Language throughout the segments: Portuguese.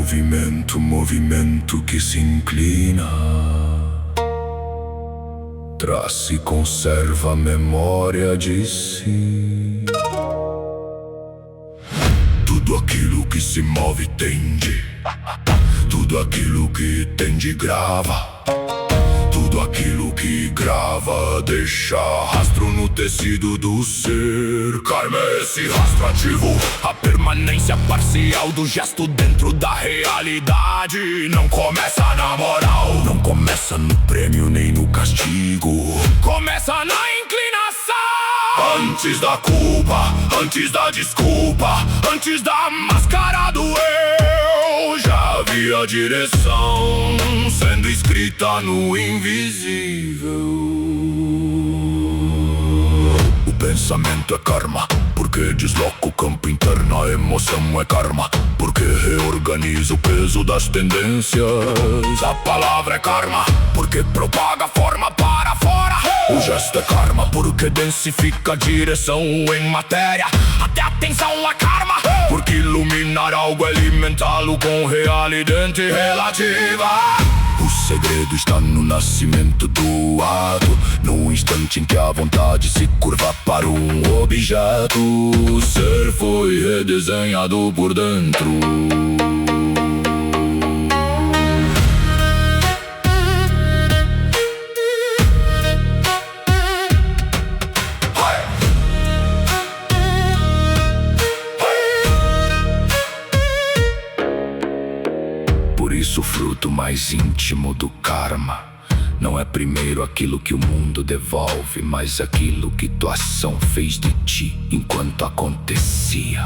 movimento, movimento que se inclina, traz e conserva a memória de si. Tudo aquilo que se move tende, tudo aquilo que tende grava, tudo aquilo que grava deixa rastro no tecido do ser. Karma é esse rastro ativo, a permanência parcial do gesto dentro da realidade. Não começa na moral, não começa no prêmio nem no castigo, começa na inclinação. Antes da culpa, antes da desculpa, antes da máscara do eu, já havia direção sendo escrita no invisível. O pensamento é karma, porque desloca o campo interno. A emoção é karma, porque reorganiza o peso das tendências. A palavra é karma, porque propaga a forma para fora. O gesto é karma, porque densifica a direção em matéria. Até a atenção é karma, porque iluminar algo é alimentá-lo com realidade relativa. O segredo está no nascimento do ato, no instante em que a vontade se curva para um objeto. O ser foi redesenhado por dentro. Por isso o fruto mais íntimo do karma não é primeiro aquilo que o mundo devolve, mas aquilo que tua ação fez de ti enquanto acontecia.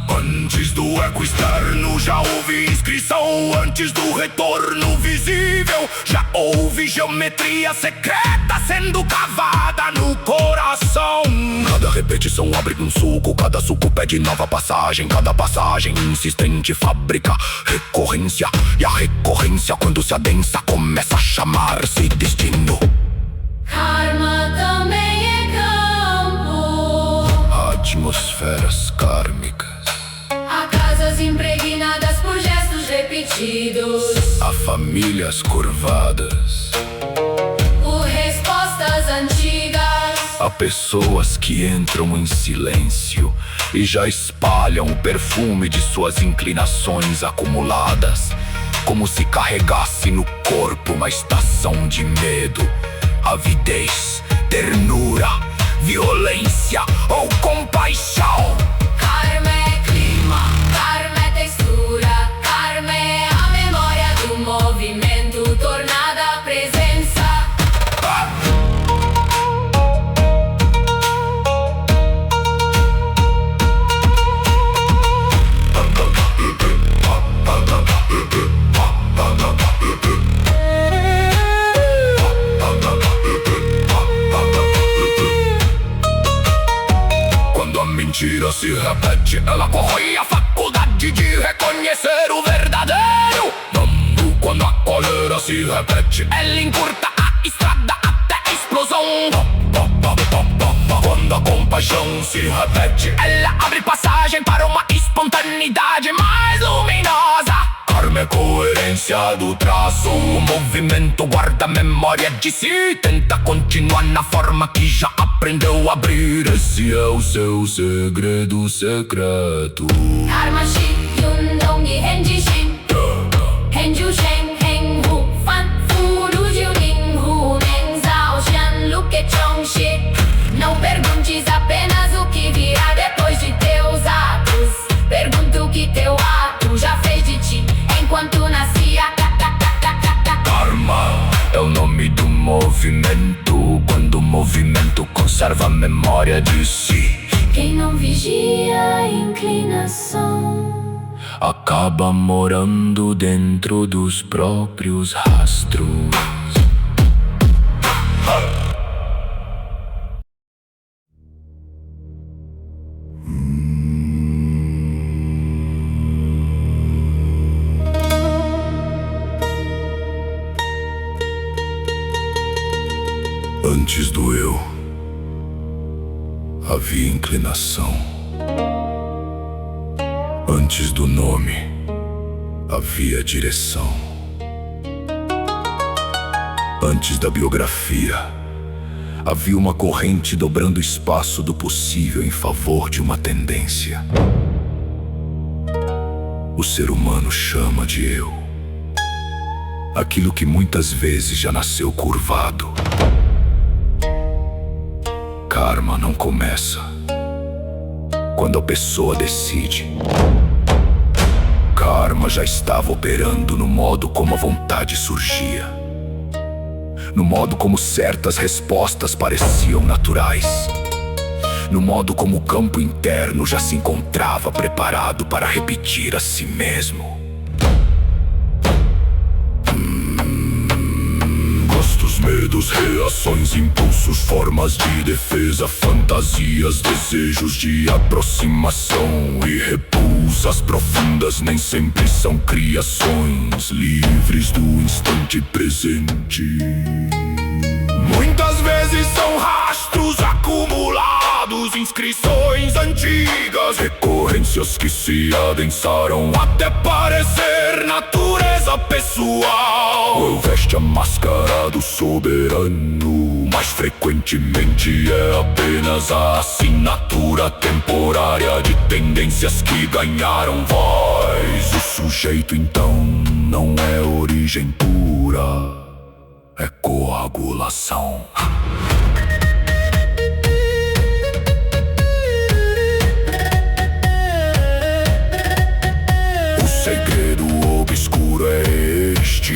Antes do eco externo já houve inscrição, antes do retorno visível já houve geometria secreta sendo cavada no coração. Cada repetição abre um suco, cada suco pede nova passagem, cada passagem insistente fabrica recorrência, e a recorrência, quando se adensa, começa a chamar-se destino. Karma também é campo, Atmosferas kármicas, impregnadas por gestos repetidos, há famílias curvadas, por respostas antigas. há pessoas que entram em silêncio e já espalham o perfume de suas inclinações acumuladas, como se carregasse no corpo uma estação de medo, avidez, ternura, violência ou compaixão. Karma é clima, karma é textura, karma é a memória do movimento tornada presença. Quando a mentira se repete, ela corrói a faculdade de reconhecer o verdadeiro. Quando a cólera se repete, ela encurta a estrada até a explosão. Quando a compaixão se repete, ela abre passagem para uma espontaneidade mais luminosa. Karma é coerência do traço, o movimento guarda a memória de si, tenta continuar na forma que já aprendeu a abrir. Esse é o seu segredo secreto. Karma shi yun dong yi henji shin, henju shen heng hu fan fu lu jiu ning hu neng zao xian lu que chong shi. Não perguntes apenas o que virá depois de teus atos, pergunta o que teu ato já fez de ti enquanto nascia. Karma é o nome do movimento, quando o movimento conserva a memória de si. Quem não vigia a inclinação acaba morando dentro dos próprios rastros. Antes do eu, havia inclinação. Antes do nome, havia direção. Antes da biografia, havia uma corrente dobrando o espaço do possível em favor de uma tendência. O ser humano chama de eu aquilo que muitas vezes já nasceu curvado. Karma não começa quando a pessoa decide. Karma já estava operando no modo como a vontade surgia, no modo como certas respostas pareciam naturais, no modo como o campo interno já se encontrava preparado para repetir a si mesmo. Gostos, medos, reações, impulsos, formas de defesa, fantasias, desejos de aproximação e repulsas profundas nem sempre são criações livres do instante presente. Muitas vezes são rastros acumulados, inscrições antigas, recorrências que se adensaram até parecer natureza pessoal. Eu veste a máscara do soberano, mas frequentemente é apenas a assinatura temporária de tendências que ganharam voz. O sujeito então não é origem pura, é coagulação. O segredo obscuro é este: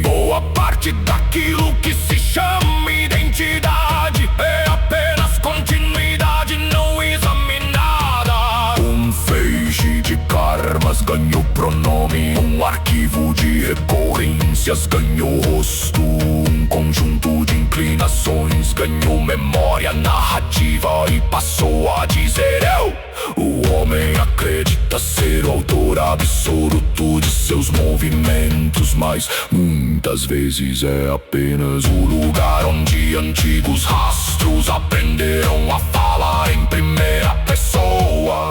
boa parte daquilo que se chama identidade é apenas continuidade não examinada. Um feixe de karmas ganhou pronome, um arquivo de recorrências ganhou rosto, um conjunto de inclinações ganhou memória narrativa e passou a dizer eu. O homem acredita ser o autor absoluto de seus movimentos, mas muitas vezes é apenas o lugar onde antigos rastros aprenderam a falar em primeira pessoa.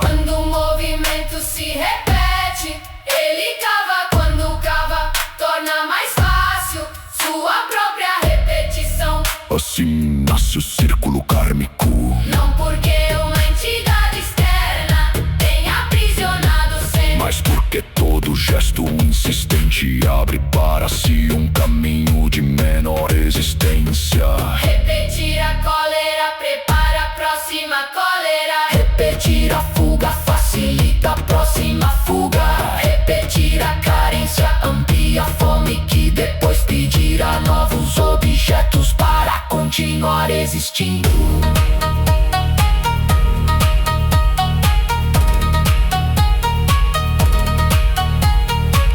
Quando o movimento se repete, ele cava. Quando cava, torna mais fácil sua própria repetição. Assim nasce o círculo kármico. Não porque uma entidade externa tenha aprisionado sempre, mas porque todo gesto insistente abre para si um caminho de menor resistência. repetir a cólera prepara a próxima cólera. Repetir a fuga facilita a próxima fuga. Repetir a carência amplia a fome que depois pedirá novos objetos para continuar existindo.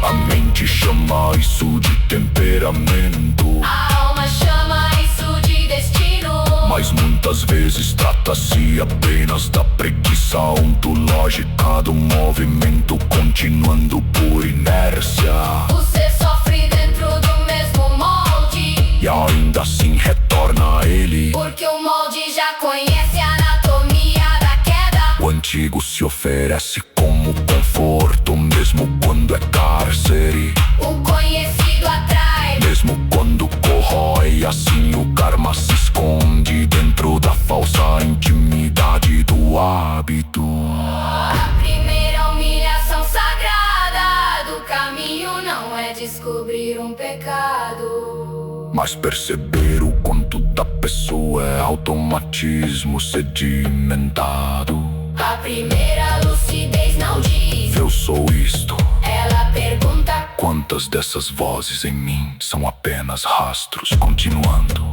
A mente chama isso de temperamento, A alma chama isso de destino, mas muitas vezes trata-se apenas da preguiça ontológica do movimento continuando por inércia. você sofre dentro do mesmo molde, E ainda assim retorna a ele. porque o molde já conhece a anatomia da queda. O antigo se oferece como conforto, mesmo quando é cárcere, O conhecido atrai, mesmo quando corrói. Assim o karma se esconde dentro da falsa intimidade do hábito. a primeira humilhação sagrada do caminho não é descobrir um pecado, Mas perceber o quanto da pessoa é automatismo sedimentado. a primeira lucidez não diz Eu sou isto. ela pergunta. Quantas dessas vozes em mim são apenas rastros continuando?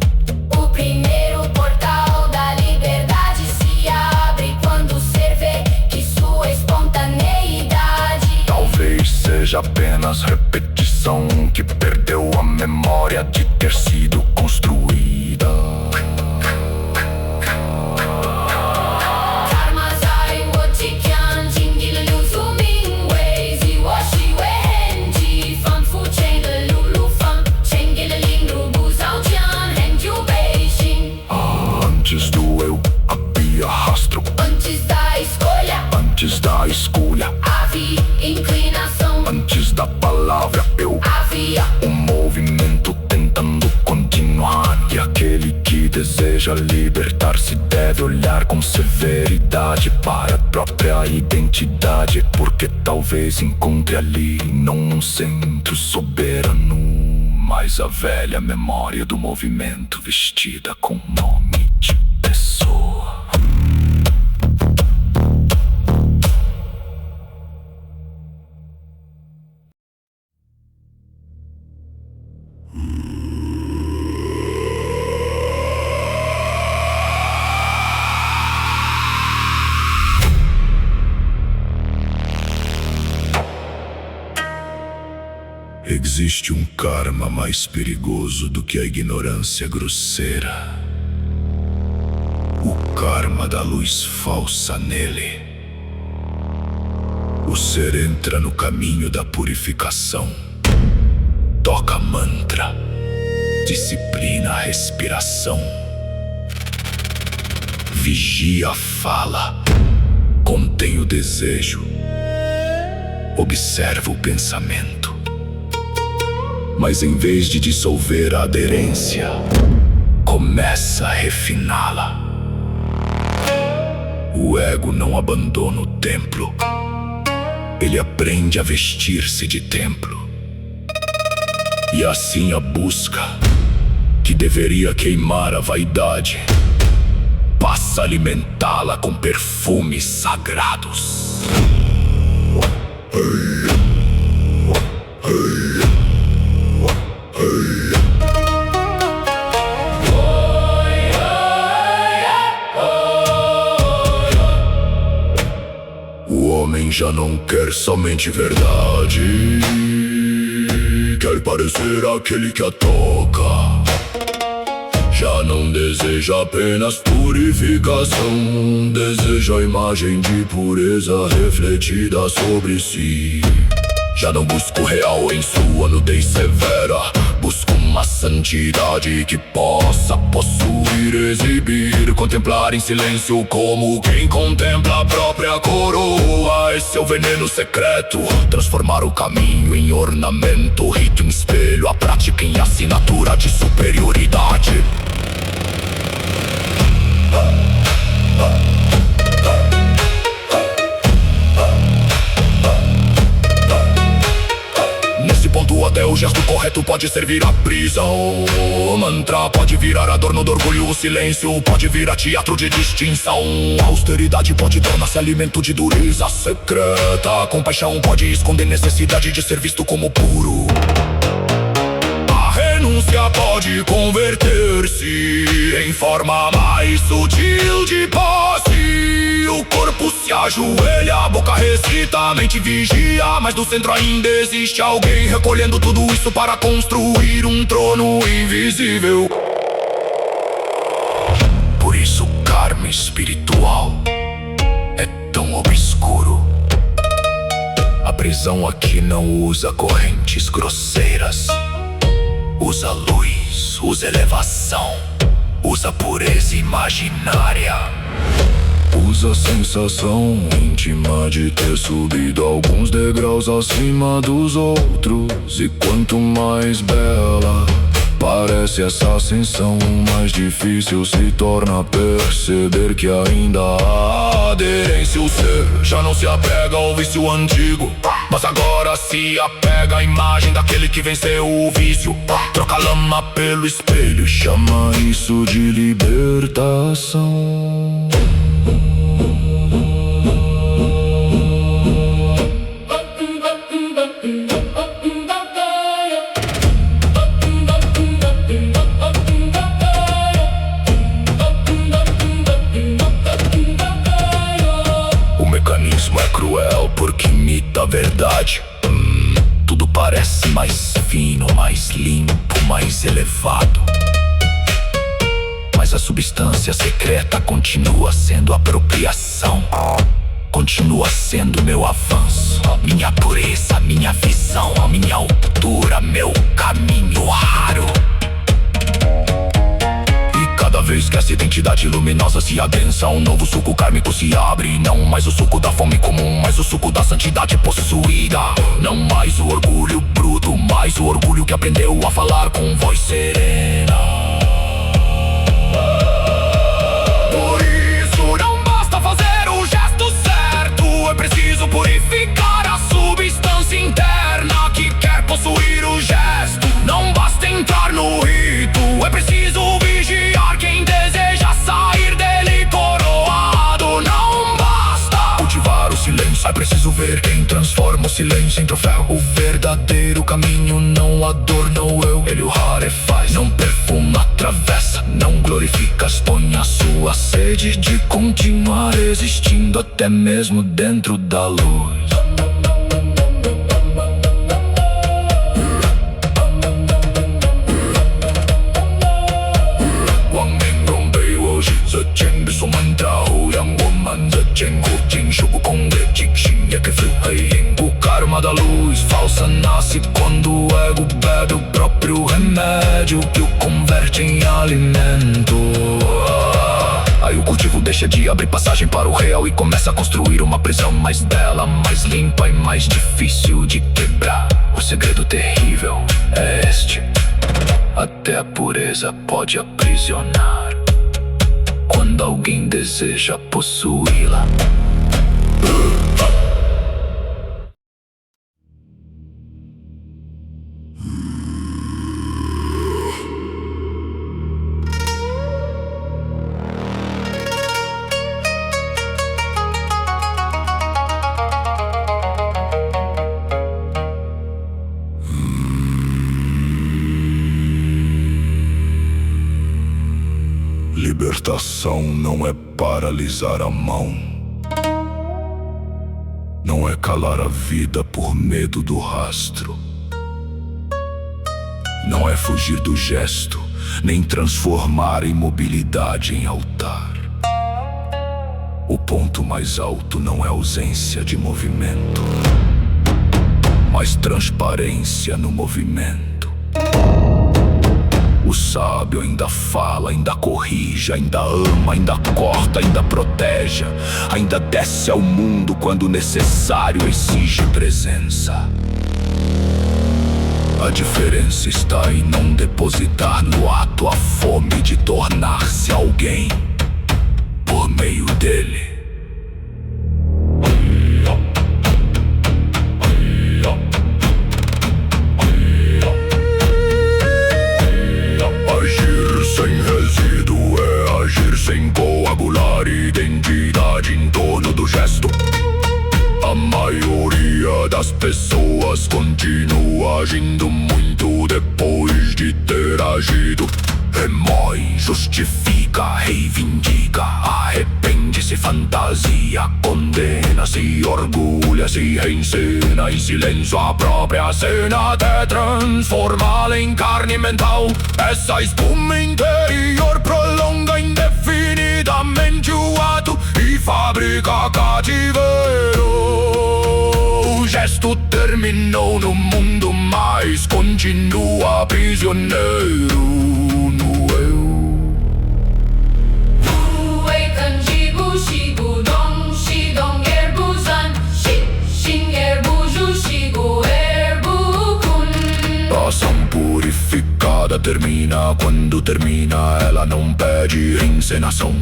O primeiro portal da liberdade se abre quando o ser vê que sua espontaneidade Talvez seja apenas repetição que perdeu a memória de ter sido construída. Antes do eu havia rastro, antes da escolha, antes da escolha a havia inclinação. Antes da palavra eu Havia um movimento tentando continuar. E aquele que deseja libertar-se deve olhar com severidade para a própria identidade, porque talvez encontre ali não um centro soberano, mas a velha memória do movimento vestida com nome de pessoa. Existe um karma mais perigoso do que a ignorância grosseira. O karma da luz falsa nele. O ser entra no caminho da purificação. Toca mantra. Disciplina a respiração. Vigia a fala. Contém o desejo. Observa o pensamento. Mas em vez de dissolver a aderência, começa a refiná-la. O ego não abandona o templo. Ele aprende a vestir-se de templo. E assim a busca, que deveria queimar a vaidade, passa a alimentá-la com perfumes sagrados. O homem já não quer somente verdade, quer parecer aquele que a toca. Já não deseja apenas purificação, deseja a imagem de pureza refletida sobre si. Já não busca o real em sua nudez severa, busca uma santidade que possa possuir, exibir, contemplar em silêncio como quem contempla a própria coroa. Esse é o veneno secreto, transformar o caminho em ornamento, rito em espelho, a prática em assinatura de superioridade. Nesse ponto até o gesto correto pode servir a prisão. O mantra pode virar adorno do orgulho, o silêncio pode virar teatro de distinção. A austeridade pode tornar-se alimento de dureza secreta. A compaixão pode esconder necessidade de ser visto como puro. A renúncia pode converter-se em forma mais sutil de posse. O corpo se ajoelha, a boca recita, a mente vigia, mas do centro ainda existe alguém recolhendo tudo isso para construir um trono invisível. Por isso o karma espiritual é tão obscuro. A prisão aqui não usa correntes grosseiras, usa luz, usa elevação, usa pureza imaginária. Usa a sensação íntima de ter subido alguns degraus acima dos outros. E quanto mais bela parece essa ascensão, mais difícil se torna perceber que ainda há aderência. O ser já não se apega ao vício antigo, mas agora se apega à imagem daquele que venceu o vício. Troca a lama pelo espelho, chama isso de libertação. O mecanismo é cruel porque imita a verdade. Tudo parece mais fino, mais limpo, mais elevado, mas a substância secreta continua sendo apropriação. Continua sendo meu avanço, minha pureza, minha visão, minha altura, meu caminho raro. E cada vez que essa identidade luminosa se adensa, um novo suco kármico se abre. Não mais o suco da fome comum, mas o suco da santidade possuída. Não mais o orgulho bruto, mas o orgulho que aprendeu a falar com voz serena. Por isso não basta fazer o gesto certo, é preciso purificar a substância interna que quer possuir o gesto. Não basta entrar no rito, é preciso vigiar quem deseja sair dele coroado. Não basta cultivar o silêncio, é preciso ver quem transforma o silêncio em troféu. O verdadeiro caminho não adorna o eu, ele o rarefaz. Não perfuma, atravessa, não glorifica, expõe a sua sede de continuar existindo até mesmo dentro da luz. O karma da luz falsa nasce quando o ego bebe o próprio remédio que o converte em alimento. Aí o cultivo deixa de abrir passagem para o real e começa a construir uma prisão mais bela, mais limpa e mais difícil de quebrar. O segredo terrível é este: até a pureza pode aprisionar quando alguém deseja possuí-la. Libertação não é paralisar a mão, não é calar a vida por medo do rastro, não é fugir do gesto, nem transformar a imobilidade em altar. O ponto mais alto não é ausência de movimento, mas transparência no movimento. O sábio ainda fala, ainda corrige, ainda ama, ainda corta, ainda protege, ainda desce ao mundo quando necessário exige presença. A diferença está em não depositar no ato a fome de tornar-se alguém por meio dele. Sem coagular identidade em torno do gesto. A maioria das pessoas continua agindo muito depois de ter agido. Remói, justifica, reivindica, arrepende-se, fantasia, condena-se, orgulha-se, reencena em silêncio a própria cena até transformá-la em carne mental. Essa espuma interior prolonga indefinidamente o ato e fabrica cativeiro. O gesto terminou no mundo, mas continua prisioneiro. Purificada termina quando termina, ela não pede encenação,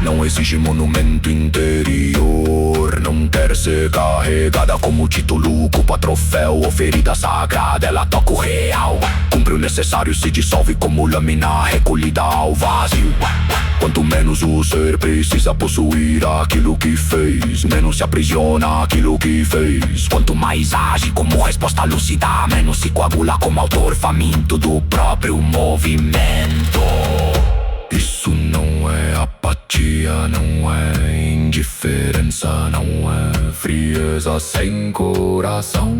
não exige monumento interior, não quer ser carregada como título, culpa, troféu ou ferida sagrada. Ela toca o real, cumpre o necessário, se dissolve como lâmina recolhida ao vazio. Quanto menos o ser precisa possuir aquilo que fez, menos se aprisiona aquilo que fez. Quanto mais age como resposta lúcida, menos se coagula como autor faminto do próprio movimento. Isso não é apatia, não é indiferença, não é frieza sem coração.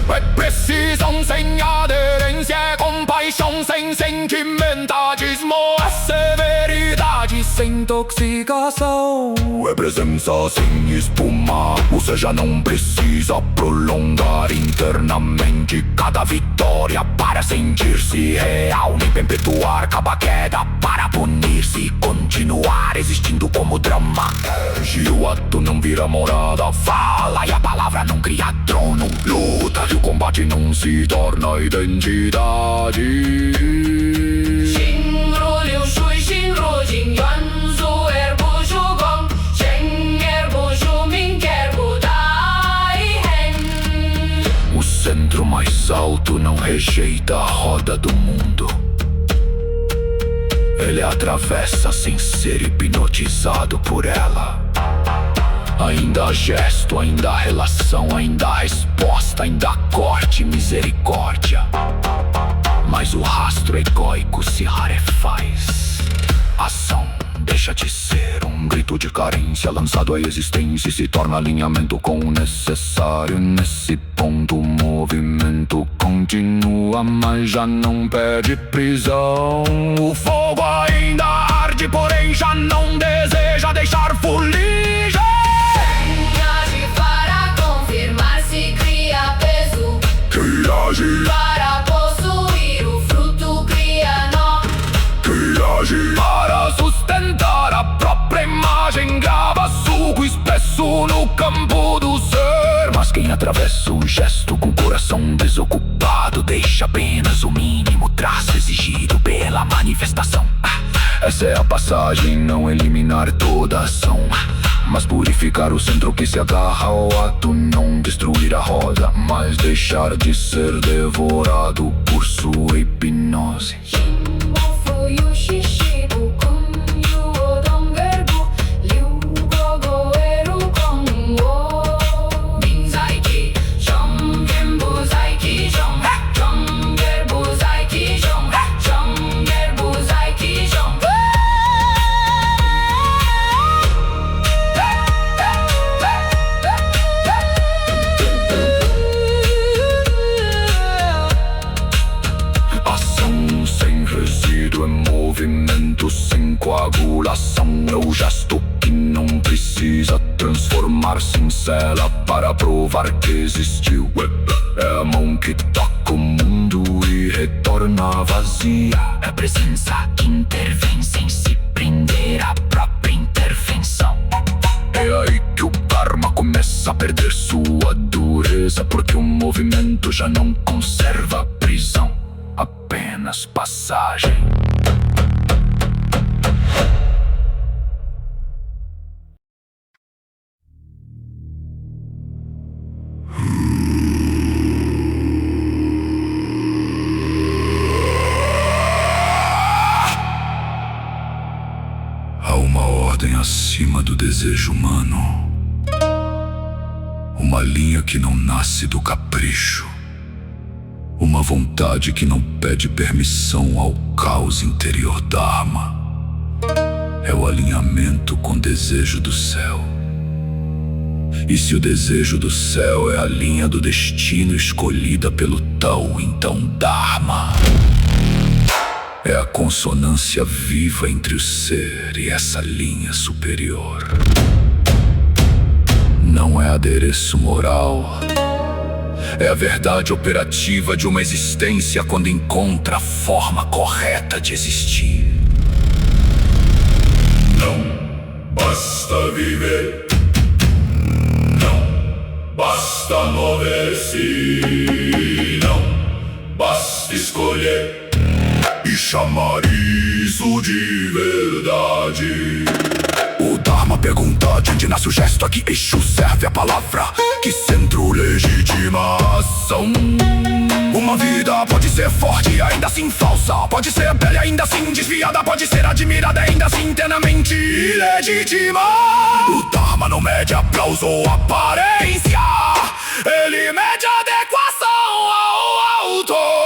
É precisão sem aderência, é compaixão sem sentimentalismo, é severidade sem intoxicação. É presença sem espuma, você já não precisa prolongar internamente cada vitória para sentir-se real, nem perpetuar cada queda para punir-se, continuar existindo como drama. E o ato não vira morada, fala e a palavra não cria trono. Luta e o combate não se torna identidade. Shinru Liu Shui Shinru Jing Yuan Zu Erbu Shu Gong Sheng Erbu Shu Ming Erbu Dai Hen. O centro mais alto não rejeita a roda do mundo. Ele atravessa sem ser hipnotizado por ela. Ainda há gesto, ainda há relação, ainda há resposta, ainda há corte, misericórdia. Mas o rastro egóico se rarefaz. Ação deixa de ser um grito de carência lançado à existência e se torna alinhamento com o necessário. Nesse ponto o movimento continua, mas já não pede prisão. O fogo ainda arde, porém já não deseja deixar fuligem. Age para confirmar se cria peso, Que age, para possuir o fruto cria nó. que age para sustentar a própria imagem, grava suco espesso no campo do ser. Mas quem atravessa o gesto com o coração desocupado deixa apenas o mínimo traço exigido pela manifestação. Essa é a passagem, não eliminar toda a ação, mas purificar o centro que se agarra ao ato. Não destruir a roda, mas deixar de ser devorado por sua hipnose. Movimento sem coagulação, é o gesto que não precisa transformar-se em cela para provar que existiu. É a mão que toca o mundo e retorna vazia. É a presença que intervém sem se prender à própria intervenção. É aí que o karma começa a perder sua dureza, porque o movimento já não conserva prisão, apenas passagem. Há uma ordem acima do desejo humano, uma linha que não nasce do capricho, uma vontade que não pede permissão ao caos interior da alma. É o alinhamento com o desejo do céu. E se o desejo do céu é a linha do destino escolhida pelo Tao, então Dharma é a consonância viva entre o ser e essa linha superior. Não é adereço moral, é a verdade operativa de uma existência quando encontra a forma correta de existir. Não basta viver, não basta mover-se, não basta escolher e chamar isso de verdade. O Dharma pergunta de onde nasce o gesto, aqui Exu serve a palavra, que centro legitima a ação. Uma vida pode ser forte, ainda assim falsa, pode ser bela, ainda assim desviada, pode ser admirada, ainda assim internamente ilegítima. O Dharma não mede aplauso ou aparência, ele mede adequação ao autor.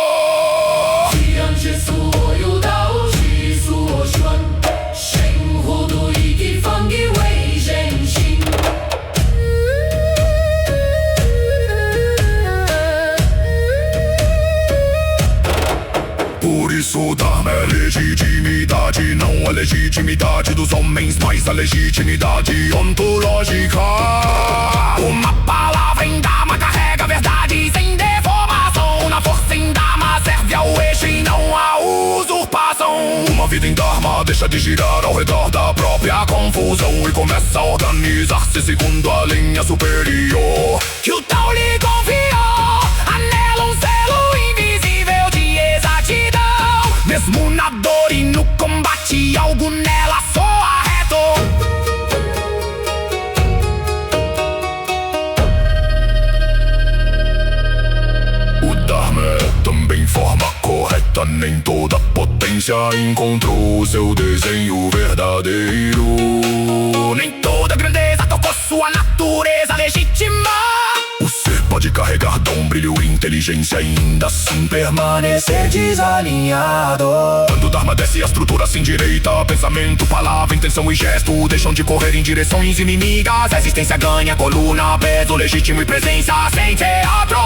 Por isso o Dharma é legitimidade, não é legitimidade dos homens, mas a legitimidade ontológica. Uma palavra em Dharma carrega verdade sem deformação. Na força em Dharma serve ao eixo e não à usurpação. Uma vida em Dharma deixa de girar ao redor da própria confusão e começa a organizar-se segundo a linha superior que o Tao lhe confiou. Anela um selo invisível de exatidão. Mesmo na dor e no combate, algo nela soa reto. O Dharma é também forma correta. Nem toda potência encontrou seu desenho verdadeiro. Nem toda grandeza tocou sua natureza legítima. O ser pode carregar dom, brilho e inteligência, ainda assim permanecer desalinhado. Quando o Dharma desce, a estrutura se endireita. Pensamento, palavra, intenção e gesto deixam de correr em direções inimigas. A existência ganha coluna, peso legítimo e presença sem teatro.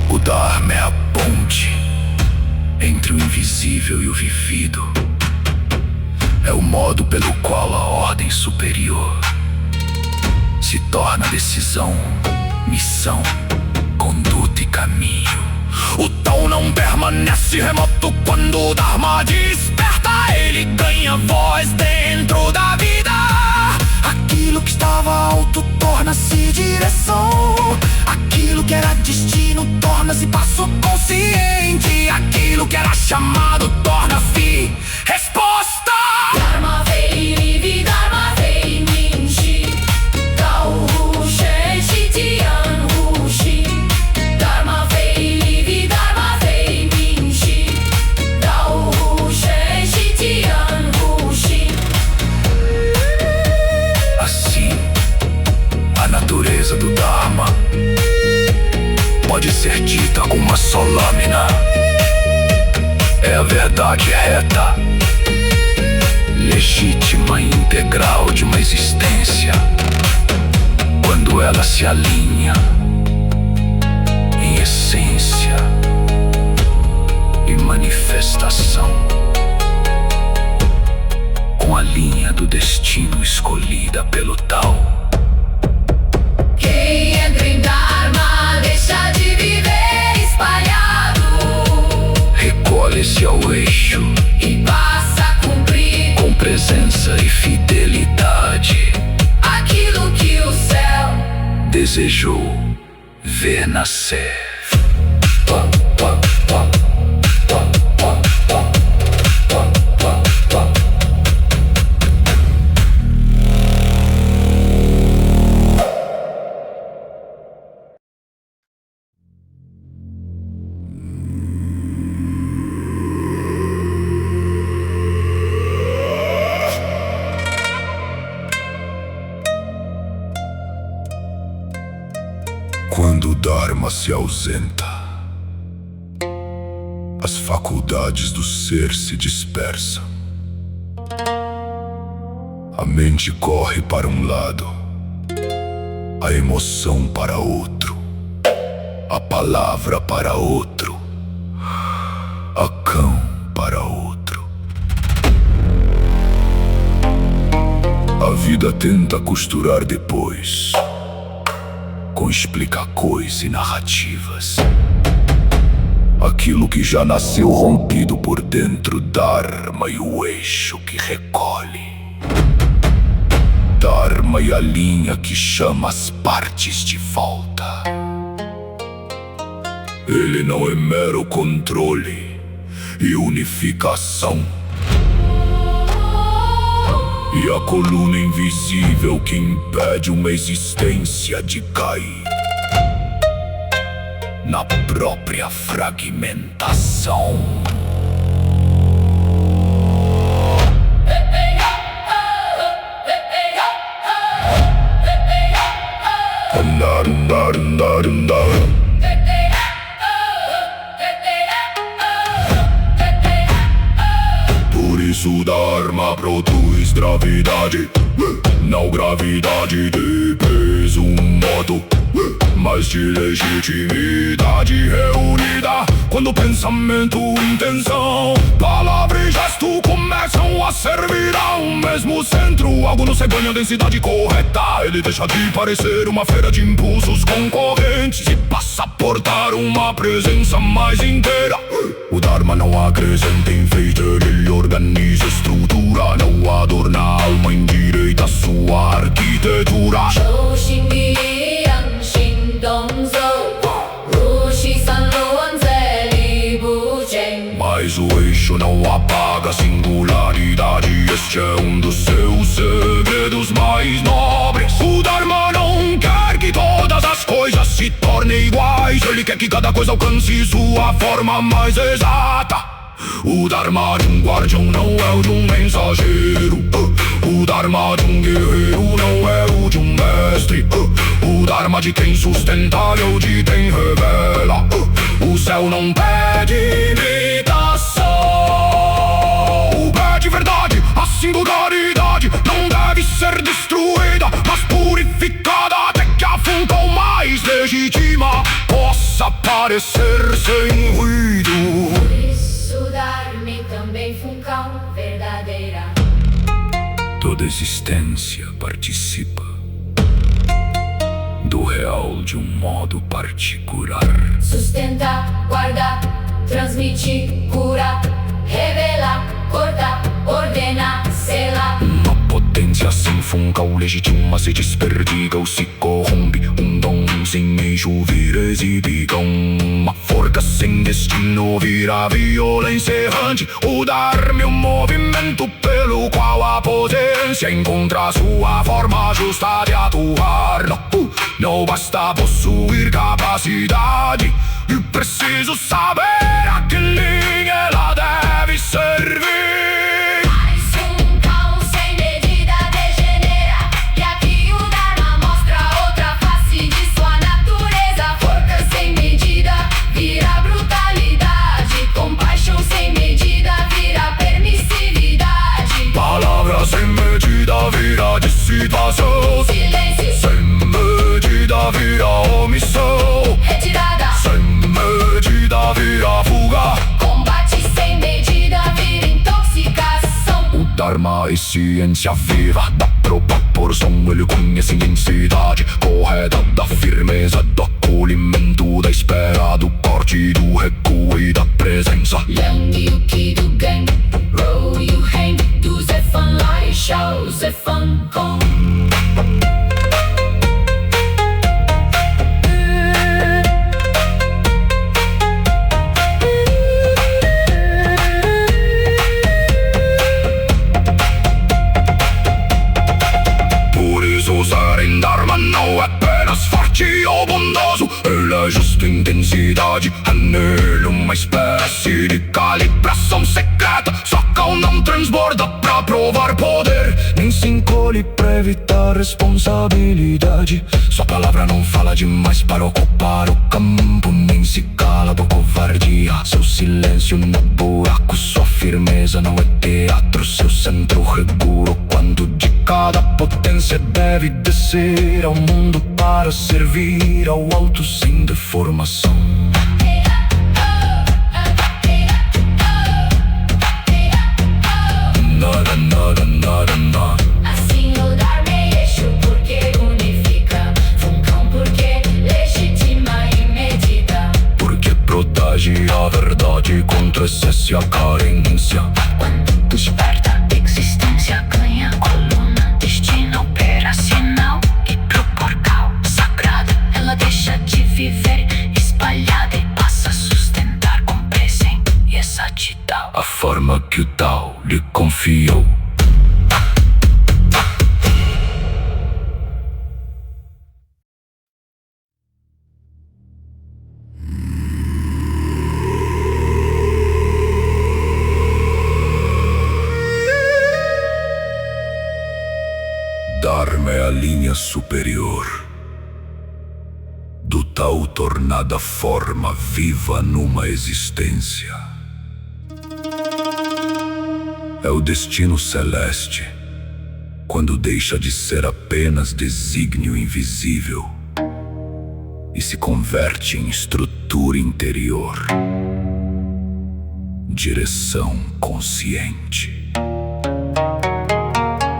O Dharma é a ponte entre o invisível e o vivido. É o modo pelo qual a ordem superior se torna decisão, missão, conduta e caminho. O Tao não permanece remoto quando o Dharma desperta. Ele ganha voz dentro da vida. Aquilo que estava alto torna-se direção. Aquilo que era destino torna-se passo consciente. Aquilo que era chamado torna-se resposta. Dharma vei vi, Dharma vei min shi. Tao hu shen shi tian hu shi. Dharma vei vi, Dharma vei min shi. Tao hu shen shi tian hu shi. Assim, a natureza do Dharma pode ser dita com uma só lâmina. É a verdade reta, legítima e integral de uma existência. Quando ela se alinha em essência e manifestação com a linha do destino escolhida pelo Tao. Quem entra em Dharma deixa de viver espalhado. Recolhe-se ao eixo E passa a cumprir com presença e fidelidade. aquilo que o céu Desejou ver nascer. Quando o Dharma se ausenta, as faculdades do ser se dispersam. A mente corre para um lado, a emoção para outro, a palavra para outro, a cão para outro. A vida tenta costurar depois, com explicacões e narrativas, aquilo que já nasceu rompido por dentro. Dharma e o eixo que recolhe. Dharma e a linha que chama as partes de volta. Ele não é mero controle e unificação. E a coluna invisível que impede uma existência de cair na própria fragmentação. isso o Dharma produz gravidade. Não gravidade de peso modo, mas de legitimidade reunida. Quando pensamento, intenção, palavra e gesto começam a servir ao mesmo centro, algo não se ganha densidade correta. Ele deixa de parecer uma feira de impulsos concorrentes e passa a portar uma presença mais inteira. O Dharma não acrescenta enfeite, ele organiza estrutura, não adorna a alma, endireita sua arquitetura. Mas o eixo não apaga a singularidade. Este é um dos seus segredos mais nobres. O Dharma não quer que todas as coisas se tornem iguais. Ele quer que cada coisa alcance sua forma mais exata. O Dharma de um guardião não é o de um mensageiro. O Dharma de um guerreiro não é o de um mestre. O Dharma de quem sustenta é o de quem revela. O céu não pede imitação, pede verdade. A singularidade não deve ser destruída, mas purificada até que a fonte mais legítima possa aparecer sem ruído. Estudar-me também funkão verdadeira. Toda existência participa do real de um modo particular. Sustenta, guarda, transmite, cura, revela, corta, ordena, sela. Uma potência sem funcal legitima se desperdiga ou se corrompe. Um dom sem eixo vira exibiga. Uma forca sem destino vira violência errante. O Dharma é um movimento pelo qual a potência encontra sua forma justa de atuar. Não basta possuir capacidade, e preciso saber a que linha ela deve servir. Sem medida vira dissipação. Silêncio. Sem medida vira omissão. Retirada. Sem medida vira fuga. Combate sem medida vira intoxicação. O Dharma é ciência viva da proporção. Ele conhece a intensidade correta da firmeza, do acolhimento, da espera, do corte, do recuo e da presença. Leung Yu Ki do Gang, Ro Yu Hang, do Zefan Lai Shao Zefan Kong. Usar Dharma não é apenas forte ou bondoso. Ele é justo intensidade, anelo, uma espécie de calibração secreta. Só cal não transborda pra provar poder, nem se encolhe pra evitar responsabilidade. Sua palavra não fala demais para ocupar o campo, nem se cala por covardia. Seu silêncio no buraco, sua firmeza não é teatro. Seu centro regula o quando de cada potência deve descer ao mundo para servir ao alto sem deformação. Nada, nada, nada, nada. Assim o Dharma é eixo porque unifica, funkão porque legitima e medida, porque protege a verdade contra excesso e a carência. quando desperta existência ganha coluna, destino operacional e proporcal. Sagrada, ela deixa de viver espalhada e passa a sustentar com presença e exatidão A forma que o Tao lhe confiou. Dharma é a linha superior do Tao tornada forma viva numa existência. É o destino celeste, quando deixa de ser apenas desígnio invisível e se converte em estrutura interior, direção consciente,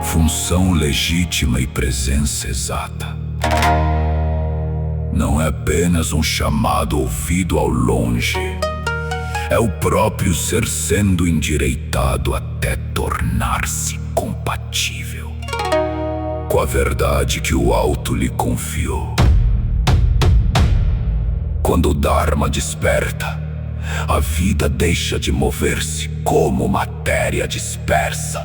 função legítima e presença exata. Não é apenas um chamado ouvido ao longe, é o próprio ser sendo endireitado até tornar-se compatível com a verdade que o alto lhe confiou. Quando o Dharma desperta, a vida deixa de mover-se como matéria dispersa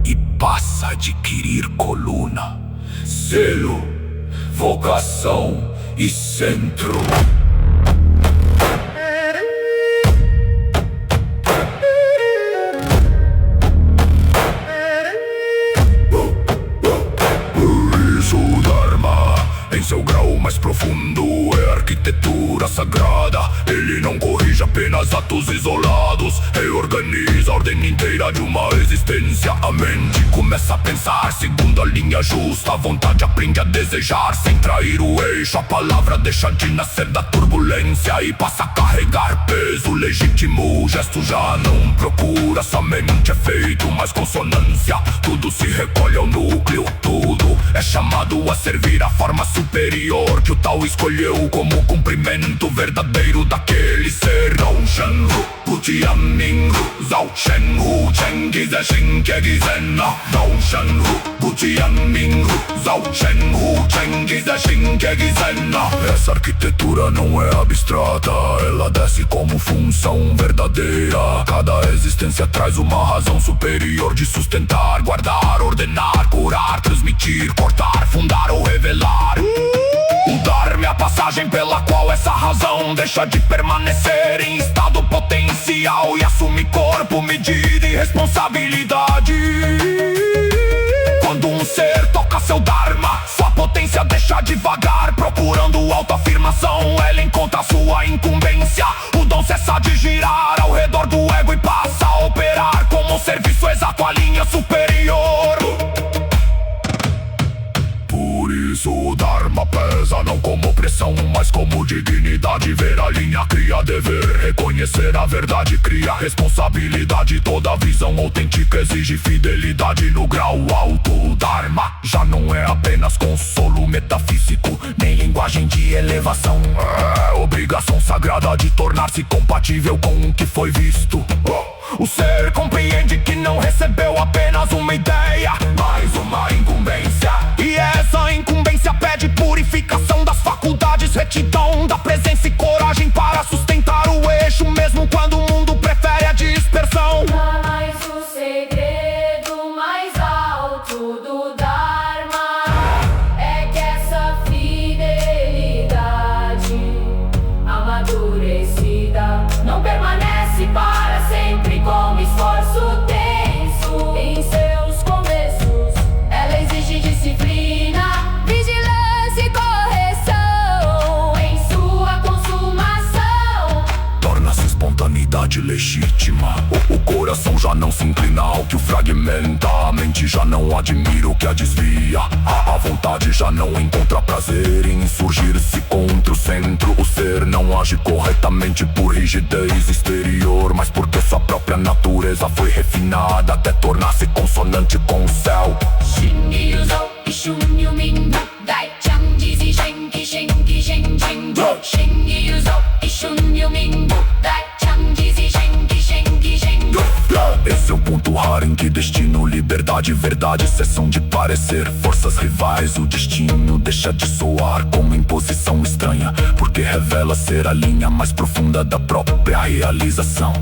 e passa a adquirir coluna, selo, vocação e centro. Em seu grau mais profundo é arquitetura sagrada. Ele não corrige apenas atos isolados, reorganiza a ordem inteira de uma existência. A mente começa a pensar segundo a linha justa. A vontade aprende a desejar sem trair o eixo. A palavra deixa de nascer da turbulência e passa a carregar peso legítimo. O gesto já não procura, somente é feito mais consonância. Tudo se recolhe ao núcleo, tudo é chamado a servir a forma superior que o Tao escolheu como cumprimento verdadeiro daquele ser. Não Shenhu, Butian Minghu, Zhao Shenhu, Chen Gize Xin Ke Gizena. Não Shenhu, Butian Minghu, Zhao Shenhu, Chen Gize Xin Ke Gizena. Essa arquitetura não é abstrata, ela desce como função verdadeira. Cada existência traz uma razão superior de sustentar, guardar, ordenar, curar, transmitir, cortar, fundar ou revelar. O Dharma é a passagem pela qual essa razão deixa de permanecer em estado potencial e assume corpo, medida e responsabilidade. Quando um ser toca seu Dharma, sua potência deixa de vagar, procurando autoafirmação. Ela encontra sua incumbência. O dom cessa de girar ao redor do ego e passa a operar como um serviço exato à linha superior. Por isso o Dharma pesa não como opressão, mas como dignidade. Ver a linha cria dever, reconhecer a verdade cria responsabilidade. Toda visão autêntica exige fidelidade no grau alto. O Dharma já não é apenas consolo metafísico, nem linguagem de elevação. É obrigação sagrada de tornar-se compatível com o que foi visto. O ser compreende que não recebeu apenas uma ideia, mas uma incumbência. E essa incumbência pede purificação das faculdades, retidão da presença e coragem para sustentar o eixo, mesmo quando o mundo prefere a dispersão. Mas o segredo mais alto do Dharma é que essa fidelidade amadurecida não permanece para sempre como esforço tenso em seus começos. Ela exige disciplina, vigilância e correção em sua consumação. Torna-se espontaneidade legítima. O coração já não se inclina ao que o fragmenta. A mente já não admira o que a desvia. A vontade já não encontra prazer em insurgir-se contra o centro. O ser não age corretamente por rigidez exterior, mas porque sua própria natureza foi refinada até tornar-se consonante com o céu. Shingyuzo, Ishunyu Minbu, Dai Chang Jizi Shenki Shenki Shen Shenju. Shingyuzo, Ishunyu Minbu, Dai Chang Jizi Shenki Shenki Shenju. Esse é o ponto raro em que destino, liberdade e verdade cessam de parecer forças rivais. O destino deixa de soar como imposição estranha, porque revela ser a linha mais profunda da própria realização.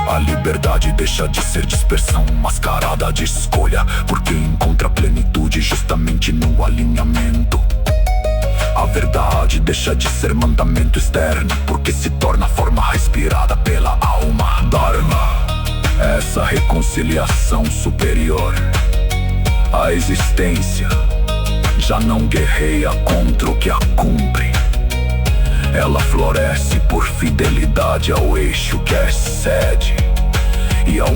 A liberdade deixa de ser dispersão mascarada de escolha, porque encontra plenitude justamente no alinhamento. A verdade deixa de ser mandamento externo, porque se torna forma respirada pela alma. Dharma, essa reconciliação superior. A existência já não guerreia contra o que a cumpre. Ela floresce por fidelidade ao eixo que a excede e ao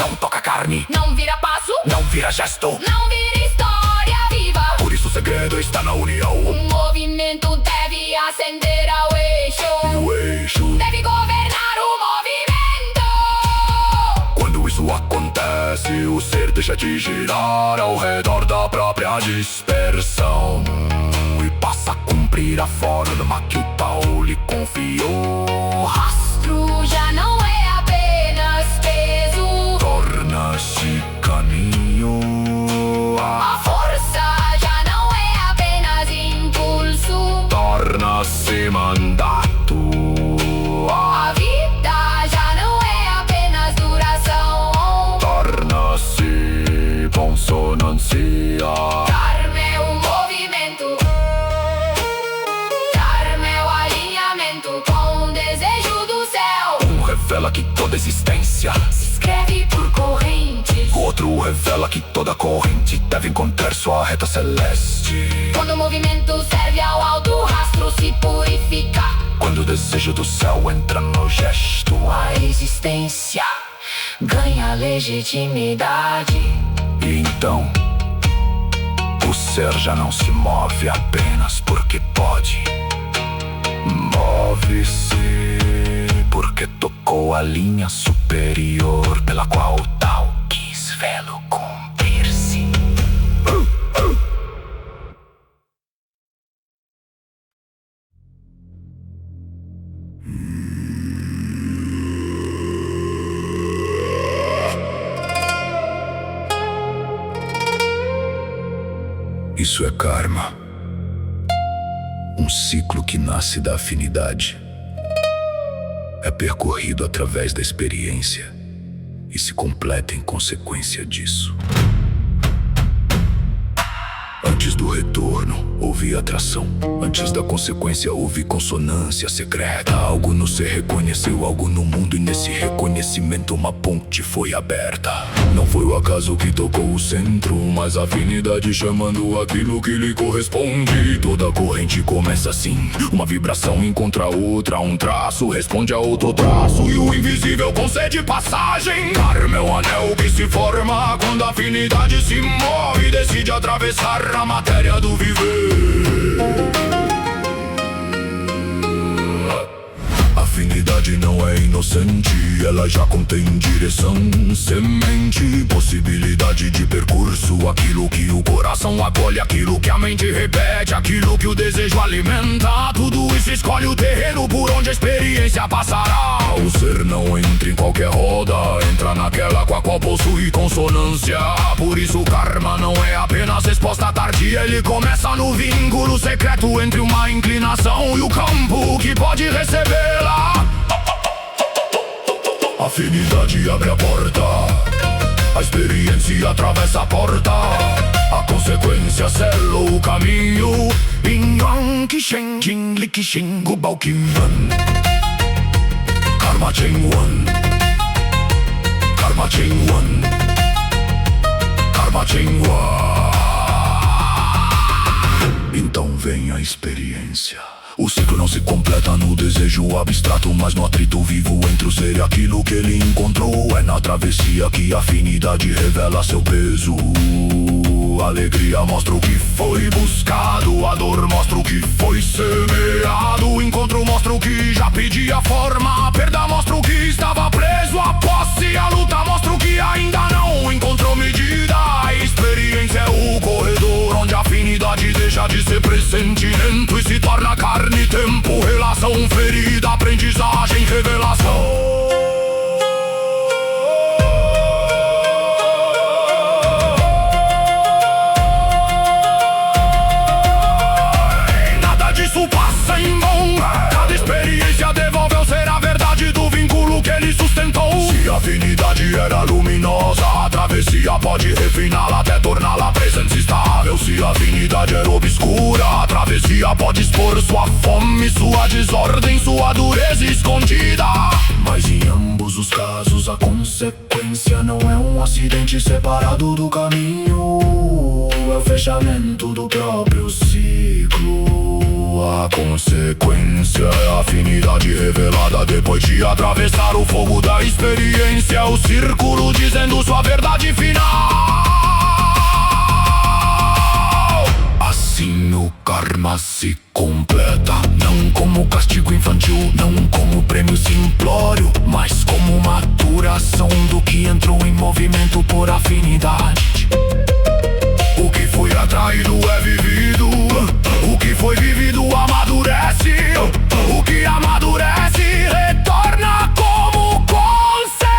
não toca carne, não vira passo, não vira gesto. não vira história viva. Por isso o segredo está na união. O movimento deve ascender ao eixo, E o eixo, deve governar o movimento. quando isso acontece, o ser deixa de girar ao redor da própria dispersão e passa a cumprir a forma que o tal lhe confiou. Rastro já não é apenas peso, Torna-se caminho. a força já não é apenas impulso, Torna-se mandato. a vida já não é apenas duração. Torna-se consonância. Karma é um movimento, Karma é o alinhamento com o desejo do céu. Um revela que toda existência, Se escreve por correntes, o outro revela que toda corrente deve encontrar sua reta celeste. quando o movimento serve ao alto, o rastro se purifica. Quando o desejo do céu entra no gesto, A existência ganha legitimidade. e então o ser já não se move apenas porque pode. Move-se porque tocou a linha superior pela qual o tal quis vê-lo cumprir-se. Isso é karma. Um ciclo que nasce da afinidade. É percorrido através da experiência e se completa em consequência disso. Antes do retorno, houve atração. Antes da consequência, houve consonância secreta. Algo no ser reconheceu algo no mundo, e nesse reconhecimento uma ponte foi aberta. Não foi o acaso que tocou o centro, mas a afinidade chamando aquilo que lhe corresponde. Toda corrente começa assim, uma vibração encontra outra, um traço responde a outro traço, e o invisível concede passagem. Karma é o anel que se forma quando a afinidade se move e decide atravessar a matéria do viver. Afinidade não é inocente, ela já contém direção, semente, possibilidade de percurso. Aquilo que o coração acolhe, aquilo que a mente repete, aquilo que o desejo alimenta. Tudo isso escolhe o terreno por onde a experiência passará. O ser não entra em qualquer roda, entra naquela com a qual possui consonância. Por isso o karma não é apenas resposta tardia, ele começa no vínculo secreto entre uma inclinação e o campo que pode recebê-la. A afinidade abre a porta, a experiência atravessa a porta, a consequência sela o caminho. Inyan Kishen Jin Likishin Gubao Kimban Karma Chengwan, Karma Chengwan, Karma Chengwan. Então vem a experiência. O ciclo não se completa no desejo abstrato, mas no atrito vivo entre o ser e aquilo que ele encontrou. É na travessia que a afinidade revela seu peso. A alegria mostra o que foi buscado, a dor mostra o que foi semeado, o encontro mostra o que já pedia forma, a perda mostra o que estava preso, a posse, a luta mostra o que ainda não encontrou medida. A experiência é o corredor onde a afinidade deixa de ser pressentimento e se torna carne, tempo, relação, ferida, aprendizagem, revelação. Nada disso passa em vão. Cada experiência devolve ao ser a verdade do vínculo que ele sustentou. Se a afinidade era luminosa, a travessia pode refiná-la até torná-la presença estável. Se a afinidade era obscura, a travessia pode expor sua fome, sua desordem, sua dureza escondida. Mas em ambos os casos a consequência não é um acidente separado do caminho, é o fechamento do próprio ciclo. A consciência consequência é a afinidade revelada depois de atravessar o fogo da experiência. O círculo dizendo sua verdade final. Assim o karma se completa, não como castigo infantil, não como prêmio simplório, mas como maturação do que entrou em movimento por afinidade. O que foi atraído é vivido, o que foi vivido amadurece, o que amadurece retorna como consequência.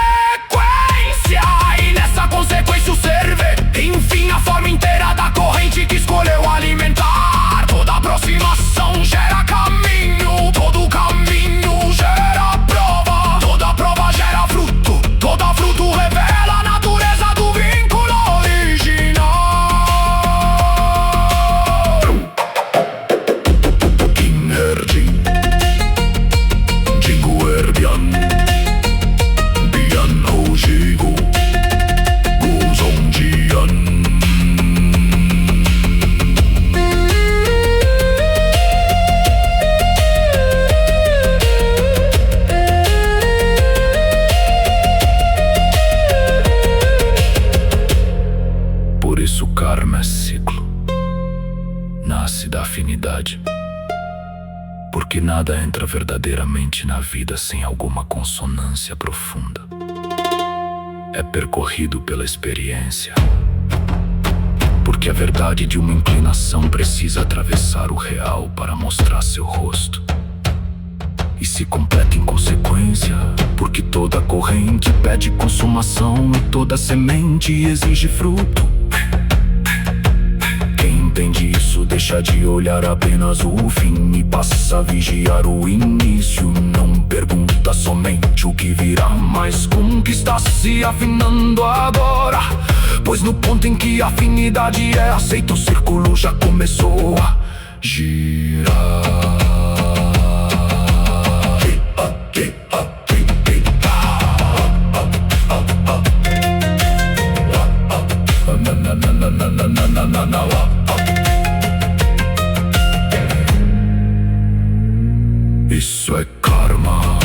E nessa consequência o ser vê, enfim, a forma inteira da corrente que escolheu alimentar. Toda aproximação gera caminho, todo caminho gera prova, toda prova gera fruto, todo fruto revela a natureza do vínculo original. Kinherdin, Jingu Erbian, Bian Hojigu, Guzongjian. Por isso o karma é ciclo, nasce da afinidade, porque nada entra verdadeiramente na vida sem alguma consonância profunda. É percorrido pela experiência, porque a verdade de uma inclinação precisa atravessar o real para mostrar seu rosto. E se completa em consequência, porque toda corrente pede consumação e toda semente exige fruto. Quem entende isso deixa de olhar apenas o fim e passa a vigiar o início. Não pergunta somente o que virá, mas como que está se afinando agora. Pois no ponto em que a afinidade é aceita, o círculo já começou a girar. Isso é karma,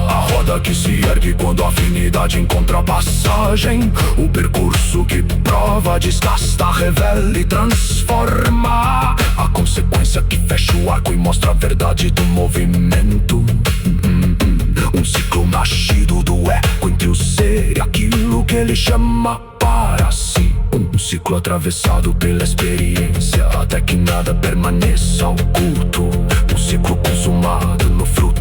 a roda que se ergue quando a afinidade encontra passagem. O percurso que prova, desgasta, revela e transforma. A consequência que fecha o arco e mostra a verdade do movimento. Um ciclo nascido do eco entre o ser e aquilo que ele chama para si. Um ciclo atravessado pela experiência, até que nada permaneça oculto. Um ciclo consumado no fruto